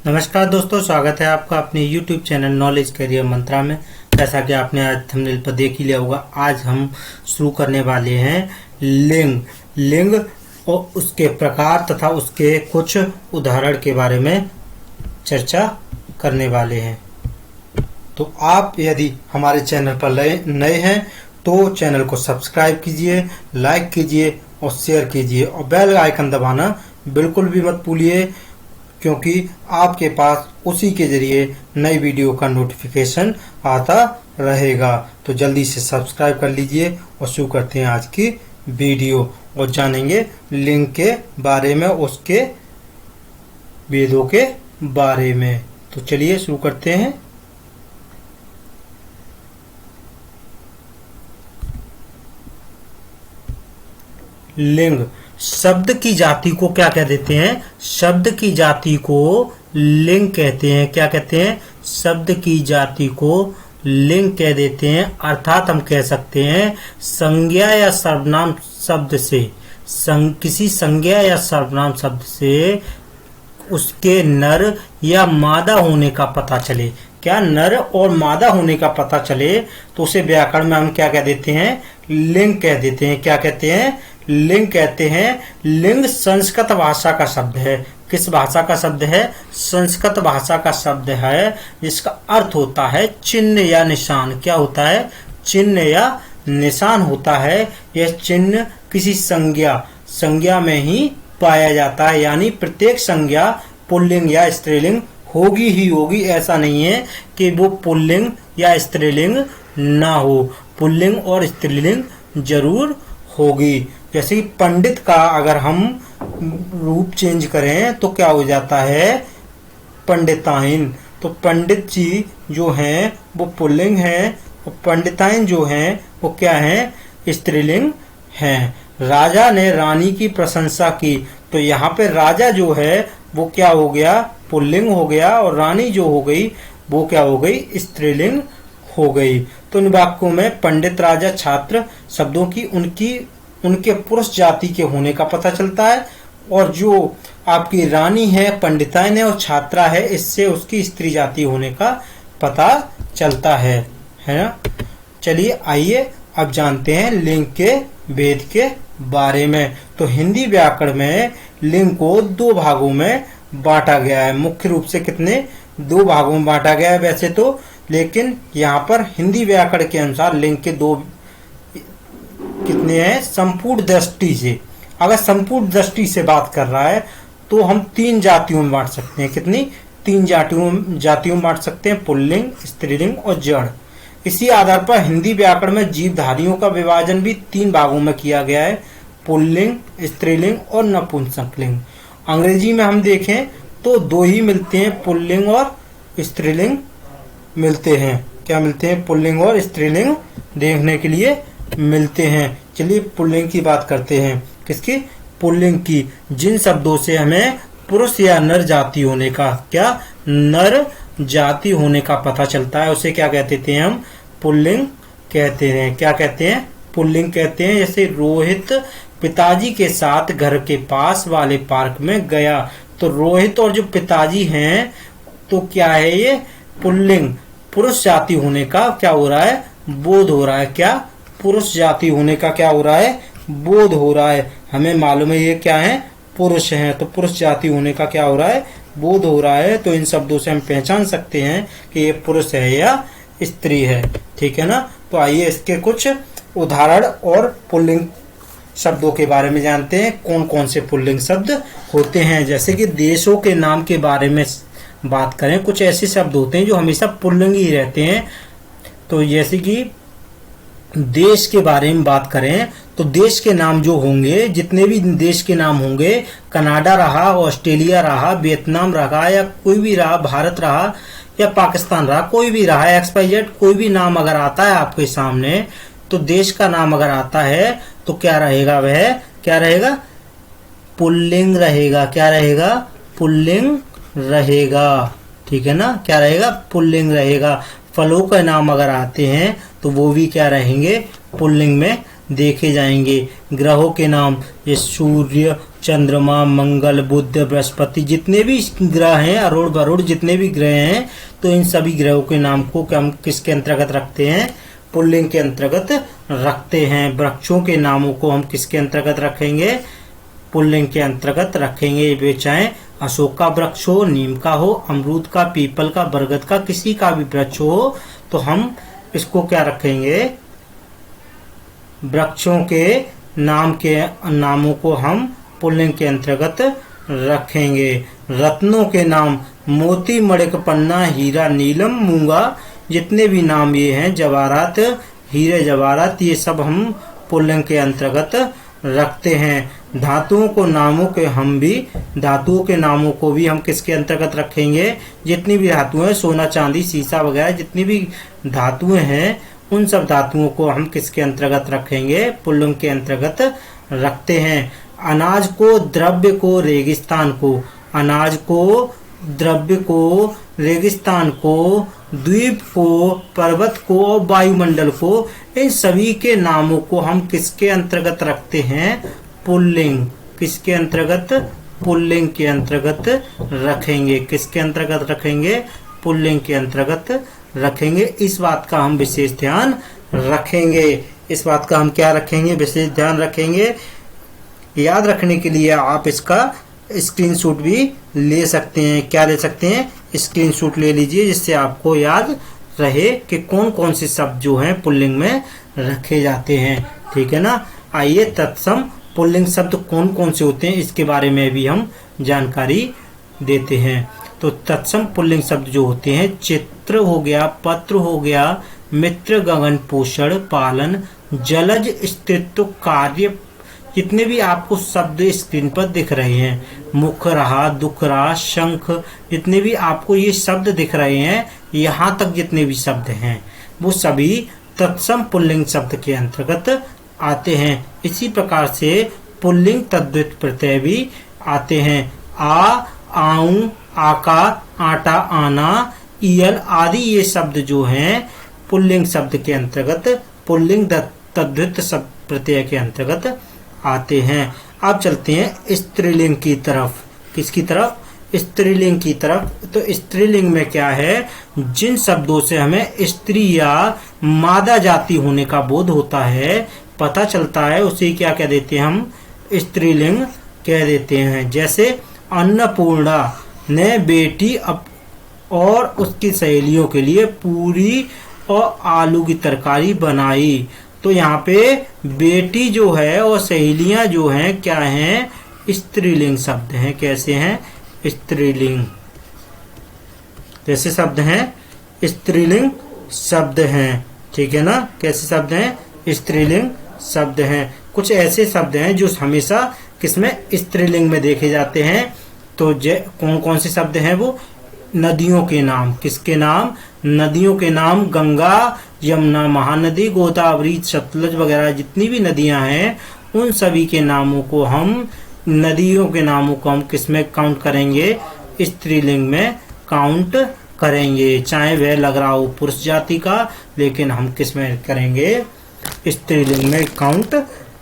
नमस्कार दोस्तों, स्वागत है आपका अपने YouTube चैनल नॉलेज करियर मंत्रा में। जैसा कि आपने आज थंबनेल पर देख ही लिया होगा, आज हम शुरू करने वाले हैं लिंग और उसके प्रकार तथा उसके कुछ उदाहरण के बारे में चर्चा करने वाले हैं। तो आप यदि हमारे चैनल पर नए हैं तो चैनल को सब्सक्राइब कीजिए, लाइक कीजिए और शेयर कीजिए और बेल आइकन दबाना बिल्कुल भी मत भूलिए, क्योंकि आपके पास उसी के जरिए नई वीडियो का नोटिफिकेशन आता रहेगा। तो जल्दी से सब्सक्राइब कर लीजिए और शुरू करते हैं आज की वीडियो और जानेंगे लिंग के बारे में, उसके वेदों के बारे में। तो चलिए शुरू करते हैं। लिंग शब्द की जाति को क्या कह देते हैं? शब्द की जाति को लिंग कहते हैं। क्या कहते हैं? शब्द की जाति को लिंग कह देते हैं। अर्थात हम कह सकते हैं संज्ञा या सर्वनाम शब्द से, किसी संज्ञा या सर्वनाम शब्द से उसके नर या मादा होने का पता चले। क्या नर और मादा होने का पता चले तो उसे व्याकरण में हम क्या कह देते हैं? लिंग कह देते हैं। क्या कहते हैं? लिंग कहते हैं। लिंग संस्कृत भाषा का शब्द है। किस भाषा का शब्द है? संस्कृत भाषा का शब्द है, जिसका अर्थ होता है चिन्ह या निशान। क्या होता है? चिन्ह या निशान होता है। यह चिन्ह किसी संज्ञा में ही पाया जाता है, यानी प्रत्येक संज्ञा पुल्लिंग या स्त्रीलिंग होगी ही होगी। ऐसा नहीं है कि वो पुल्लिंग या स्त्रीलिंग ना हो, पुल्लिंग और स्त्रीलिंग जरूर होगी। जैसे कि पंडित का अगर हम रूप चेंज करें तो क्या हो जाता है? पंडिताइन। तो पंडित जी जो हैं वो पुल्लिंग हैं और पंडिताइन जो हैं वो क्या हैं? स्त्रीलिंग हैं। राजा ने रानी की प्रशंसा की, तो यहाँ पे राजा जो है वो क्या हो गया? पुल्लिंग हो गया, और रानी जो हो गई वो क्या हो गई? स्त्रीलिंग हो गई। तो इन वाक्यों में पंडित, राजा, छात्र शब्दों की उनके पुरुष जाति के होने का पता चलता है, और जो आपकी रानी है, पंडिताइन है और छात्रा है, इससे उसकी स्त्री जाति होने का पता चलता है ना। चलिए आइए अब जानते हैं लिंग के भेद के बारे में। तो हिंदी व्याकरण में लिंग को दो भागों में बांटा गया है। मुख्य रूप से कितने? दो भागों में बांटा गया है वैसे तो, लेकिन यहाँ पर हिंदी व्याकरण के अनुसार लिंग के दो कितने हैं? संपूर्ण दृष्टि से, अगर संपूर्ण दृष्टि से बात कर रहा है तो हम तीन जातियों में बांट सकते हैं। कितनी? तीन जातियों में बांट सकते हैं, पुल्लिंग, स्त्रीलिंग और जड़। इसी आधार पर हिंदी व्याकरण में जीवधारियों का विभाजन भी तीन भागों में किया गया है, पुल्लिंग, स्त्रीलिंग और नपुंसकलिंग। अंग्रेजी में हम देखें तो दो ही मिलते हैं, पुल्लिंग और स्त्रीलिंग मिलते हैं। क्या मिलते हैं? पुल्लिंग और स्त्रीलिंग देखने के लिए मिलते हैं। चलिए पुल्लिंग की बात करते हैं। किसकी? पुल्लिंग की। जिन शब्दों से हमें पुरुष या नर जाति होने का, क्या नर जाति होने का पता चलता है, उसे क्या कहते हैं? हम पुल्लिंग कहते हैं। क्या कहते हैं? पुल्लिंग कहते हैं। जैसे रोहित पिताजी के साथ घर के पास वाले पार्क में गया, तो रोहित और जो पिताजी हैं तो क्या है? ये पुल्लिंग, पुरुष जाति होने का क्या हो रहा है? बोध हो रहा है। क्या? पुरुष जाति होने का क्या हो रहा है? बोध हो रहा है। हमें मालूम है ये क्या है? पुरुष हैं, तो पुरुष जाति होने का क्या हो रहा है? बोध हो रहा है। तो इन शब्दों से हम पहचान सकते हैं कि ये पुरुष है या स्त्री है। ठीक है ना। तो आइए इसके कुछ उदाहरण और पुल्लिंग शब्दों के बारे में जानते हैं। कौन कौन से पुल्लिंग शब्द होते हैं? जैसे कि देशों के नाम के बारे में बात करें, कुछ ऐसे शब्द होते हैं जो हमेशा पुल्लिंग ही रहते हैं। तो जैसे कि देश के बारे में बात करें तो देश के नाम जो होंगे, जितने भी देश के नाम होंगे, कनाडा रहा, ऑस्ट्रेलिया रहा, वियतनाम रहा या कोई भी रहा, भारत रहा या पाकिस्तान रहा, कोई भी रहा, XYZ कोई भी नाम अगर आता है आपके सामने, तो देश का नाम अगर आता है तो क्या रहेगा? वह क्या रहेगा? पुल्लिंग रहेगा। क्या रहेगा? पुल्लिंग रहेगा। ठीक है ना। क्या रहेगा? पुल्लिंग रहेगा। फलों के नाम अगर आते हैं तो वो भी क्या रहेंगे? पुल्लिंग में देखे जाएंगे। ग्रहों के नाम, ये सूर्य, चंद्रमा, मंगल, बुध, बृहस्पति, जितने भी ग्रह हैं, अरुण वरुण जितने भी ग्रह हैं, तो इन सभी ग्रहों के नाम को हम किसके अंतर्गत रखते हैं? पुल्लिंग के अंतर्गत रखते हैं। वृक्षों के नामों को हम किसके अंतर्गत रखेंगे? पुल्लिंग के अंतर्गत रखेंगे। वे चाहे अशोक का वृक्ष हो, नीम का हो, अमरूद का, पीपल का, बरगद का, किसी का भी वृक्ष हो, तो हम इसको क्या रखेंगे? वृक्षों के नामों को हम पुल्लिंग के अंतर्गत रखेंगे। रत्नों के नाम मोती, मणिक, पन्ना, हीरा, नीलम, मूंगा, जितने भी नाम ये हैं, जवाहरात, हीरे जवाहरात, ये सब हम पुल्लिंग के अंतर्गत रखते हैं। धातुओं के नामों को भी हम किसके अंतर्गत रखेंगे? जितनी भी धातुएं, सोना, चांदी, सीसा वगैरह जितनी भी धातुएं हैं, उन सब धातुओं को हम किसके अंतर्गत रखेंगे? पुल्लिंग के अंतर्गत रखते हैं। अनाज को, द्रव्य को, रेगिस्तान को, अनाज को, द्रव्य को, रेगिस्तान को, द्वीप को, पर्वत को और वायुमंडल को, इन सभी के नामों को हम किसके अंतर्गत रखते हैं? पुल्लिंग। किसके अंतर्गत? पुल्लिंग के अंतर्गत रखेंगे। किसके अंतर्गत रखेंगे? पुल्लिंग के अंतर्गत रखेंगे। इस बात का हम विशेष ध्यान रखेंगे। इस बात का हम क्या रखेंगे? विशेष ध्यान रखेंगे। याद रखने के लिए आप इसका स्क्रीनशॉट भी ले सकते हैं। क्या ले सकते हैं? स्क्रीनशॉट ले लीजिए, जिससे आपको याद रहे कि कौन कौन से शब्द जो हैं पुल्लिंग में रखे जाते हैं। ठीक है ना? आइए तत्सम पुल्लिंग शब्द कौन कौन से होते हैं, इसके बारे में भी हम जानकारी देते हैं। तो तत्सम पुल्लिंग शब्द जो होते हैं, चित्र हो गया, पत्र हो गया, मित्र, गगन, पोषण, पालन, जलज, स्त्रीत्व, कार्य, जितने भी आपको शब्द स्क्रीन पर दिख रहे हैं, मुख रहा, दुख रहा, शंख, जितने भी आपको ये शब्द दिख रहे हैं, यहाँ तक जितने भी शब्द हैं, वो सभी तत्सम पुल्लिंग शब्द के अंतर्गत आते हैं। इसी प्रकार से पुल्लिंग तद्धित प्रत्यय भी आते हैं। आ, आऊं, आका, आटा, आना, ईयल आदि ये शब्द जो हैं पुल्लिंग शब्द के अंतर्गत, पुल्लिंग तद्धित शब्द प्रत्यय के अंतर्गत आते हैं। अब चलते हैं स्त्रीलिंग की तरफ। किसकी तरफ? स्त्रीलिंग की तरफ। तो स्त्रीलिंग में क्या है? जिन शब्दों से हमें स्त्री या मादा जाति होने का बोध होता है, पता चलता है, उसे क्या कह देते हैं? हम स्त्रीलिंग कह देते हैं। जैसे अन्नपूर्णा ने बेटी और उसकी सहेलियों के लिए पूरी और आलू की तरकारी बनाई। तो यहाँ पे बेटी जो है और सहेलियां जो हैं, क्या हैं? स्त्रीलिंग शब्द हैं। कैसे हैं? स्त्रीलिंग। कैसे शब्द हैं? स्त्रीलिंग शब्द हैं। ठीक है ना? कैसे शब्द हैं? स्त्रीलिंग शब्द हैं। कुछ ऐसे शब्द हैं जो हमेशा किसमें? स्त्रीलिंग में देखे जाते हैं। तो कौन कौन से शब्द हैं वो? नदियों के नाम। किसके नाम? नदियों के नाम। गंगा, यमुना, महानदी, गोदावरी, सतलज वगैरह जितनी भी नदियां हैं, उन सभी के नामों को हम, नदियों के नामों को हम किसमें काउंट करेंगे? स्त्रीलिंग में काउंट करेंगे। चाहे वह लग रहा हो पुरुष जाति का, लेकिन हम किसमें करेंगे? स्त्रीलिंग में काउंट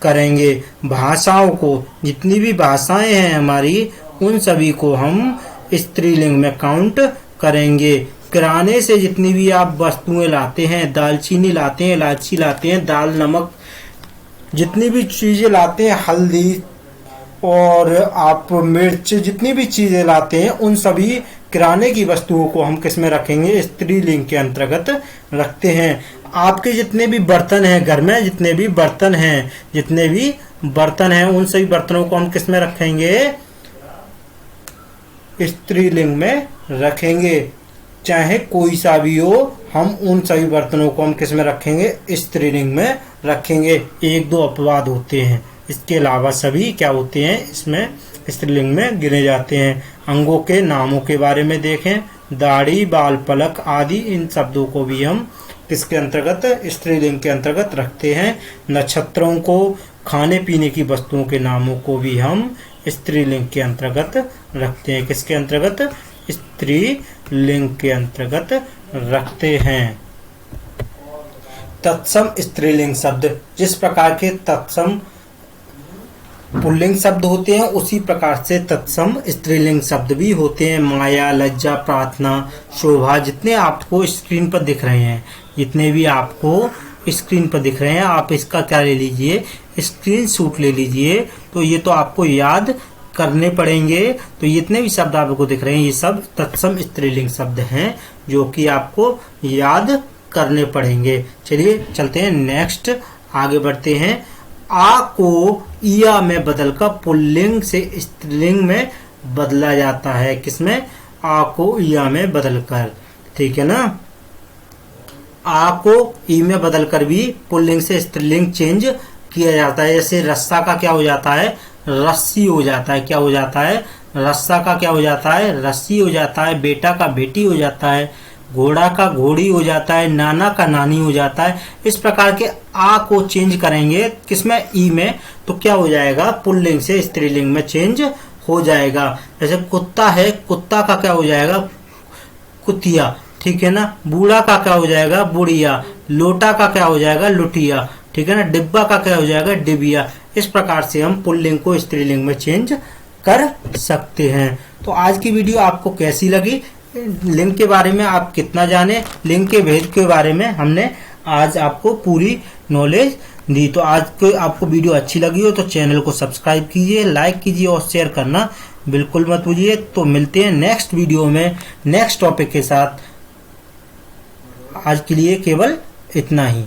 करेंगे। भाषाओं को, जितनी भी भाषाएं हैं हमारी, उन सभी को हम स्त्रीलिंग में काउंट करेंगे। किराने से जितनी भी आप वस्तुएं लाते हैं, दालचीनी लाते हैं, इलायची लाते हैं, दाल, नमक, जितनी भी चीजें लाते हैं, हल्दी और आप मिर्च, जितनी भी चीजें लाते हैं, उन सभी किराने की वस्तुओं को हम किस में रखेंगे? स्त्रीलिंग के अंतर्गत रखते हैं। आपके जितने भी बर्तन हैं घर में, जितने भी बर्तन हैं, उन सभी बर्तनों को हम किस में रखेंगे? स्त्रीलिंग में रखेंगे। चाहे कोई सा भी हो, हम उन सभी बर्तनों को हम किस में रखेंगे? स्त्रीलिंग में रखेंगे। एक दो अपवाद होते हैं, इसके अलावा सभी क्या होते हैं? इसमें स्त्रीलिंग में गिने जाते हैं। अंगों के नामों के बारे में देखें, दाढ़ी, बाल, पलक आदि, इन शब्दों को भी हम किसके अंतर्गत? स्त्रीलिंग के अंतर्गत रखते हैं। नक्षत्रों को, खाने पीने की वस्तुओं के नामों को भी हम स्त्रीलिंग के अंतर्गत रखते हैं। किसके अंतर्गत? स्त्रीलिंग के अंतर्गत रखते हैं। तत्सम स्त्रीलिंग शब्द, जिस प्रकार के तत्सम पुल्लिंग शब्द होते हैं उसी प्रकार से तत्सम स्त्रीलिंग शब्द भी होते हैं। माया, लज्जा, प्रार्थना, शोभा, जितने आपको स्क्रीन पर दिख रहे हैं, जितने भी आपको स्क्रीन पर दिख रहे हैं, आप इसका क्या ले लीजिए, स्क्रीनशॉट ले लीजिए। तो ये तो आपको याद करने पड़ेंगे। तो जितने भी शब्द आपको दिख रहे हैं ये सब तत्सम स्त्रीलिंग शब्द हैं जो कि आपको याद करने पड़ेंगे। चलिए चलते हैं नेक्स्ट, आगे बढ़ते हैं। आ को इया में बदलकर पुल्लिंग से स्त्रीलिंग में बदला जाता है। किसमें? आ को इया में बदलकर, ठीक है ना। आ को ई में बदलकर भी पुल्लिंग से स्त्रीलिंग चेंज किया जाता है। जैसे रस्सा का क्या हो जाता है, रस्सी हो जाता है। क्या हो जाता है? रस्सा का क्या हो जाता है, रस्सी हो जाता है। बेटा का बेटी हो जाता है। घोड़ा का घोड़ी हो जाता है। नाना का नानी हो जाता है। इस प्रकार के आ को चेंज करेंगे किसमें, ई में, तो क्या हो जाएगा, पुल्लिंग से स्त्रीलिंग में चेंज हो जाएगा। जैसे कुत्ता है, कुत्ता का क्या हो जाएगा, कुतिया, ठीक है ना। बूढ़ा का क्या हो जाएगा, बुढ़िया। लोटा का क्या हो जाएगा, लुटिया, ठीक है ना। डिब्बा का क्या हो जाएगा, डिबिया। इस प्रकार से हम पुल्लिंग को स्त्रीलिंग में चेंज कर सकते हैं। तो आज की वीडियो आपको कैसी लगी, लिंग के बारे में आप कितना जाने, लिंग के भेद के बारे में हमने आज आपको पूरी नॉलेज दी। तो आज को आपको वीडियो अच्छी लगी हो तो चैनल को सब्सक्राइब कीजिए, लाइक कीजिए और शेयर करना बिल्कुल मत भूलिए। तो मिलते हैं नेक्स्ट वीडियो में नेक्स्ट टॉपिक के साथ। आज के लिए केवल इतना ही।